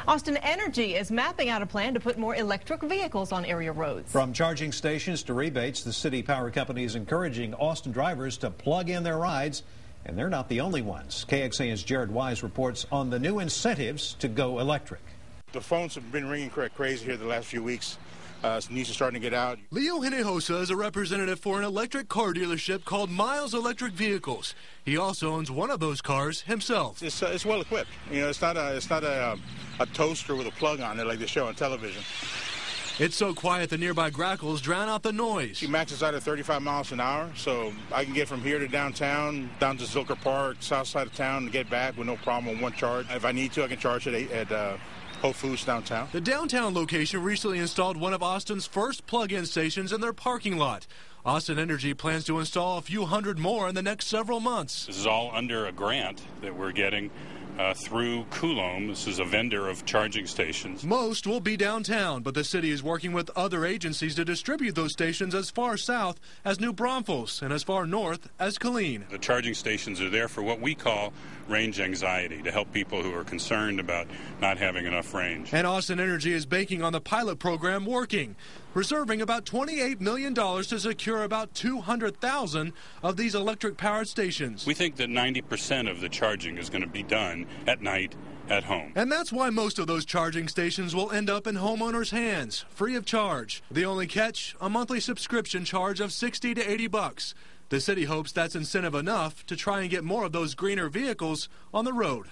Austin Energy is mapping out a plan to put more electric vehicles on area roads. From charging stations to rebates, the city power company is encouraging Austin drivers to plug in their rides, and they're not the only ones. KXAN's Jared Wise reports on the new incentives to go electric. The phones have been ringing crazy here the last few weeks. News is starting to get out. Leo Hinojosa is a representative for an electric car dealership called Miles Electric Vehicles. He also owns one of those cars himself. It's well equipped. You know, it's not a toaster with a plug on it like they show on television. It's so quiet the nearby grackles drown out the noise. She maxes out at 35 miles an hour, so I can get from here to downtown, down to Zilker Park, south side of town, and get back with no problem on one charge. If I need to, I can charge it at Whole Foods downtown. The downtown location recently installed one of Austin's first plug-in stations in their parking lot. Austin Energy plans to install a few hundred more in the next several months. This is all under a grant that we're getting through Coulomb. This is a vendor of charging stations. Most will be downtown, but the city is working with other agencies to distribute those stations as far south as New Braunfels and as far north as Killeen. The charging stations are there for what we call range anxiety, to help people who are concerned about not having enough range. And Austin Energy is banking on the pilot program working, reserving about $28 million to secure about 200,000 of these electric-powered stations. We think that 90% of the charging is going to be done at night at home. And that's why most of those charging stations will end up in homeowners' hands, free of charge. The only catch, a monthly subscription charge of $60 to $80. The city hopes that's incentive enough to try and get more of those greener vehicles on the road.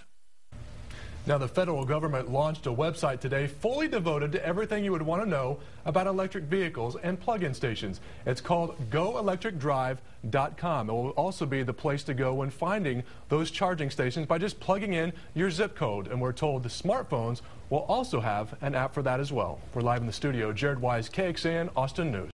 Now, the federal government launched a website today fully devoted to everything you would want to know about electric vehicles and plug-in stations. It's called GoElectricDrive.com. It will also be the place to go when finding those charging stations by just plugging in your zip code. And we're told the smartphones will also have an app for that as well. We're live in the studio. Jared Wise, KXAN, Austin News.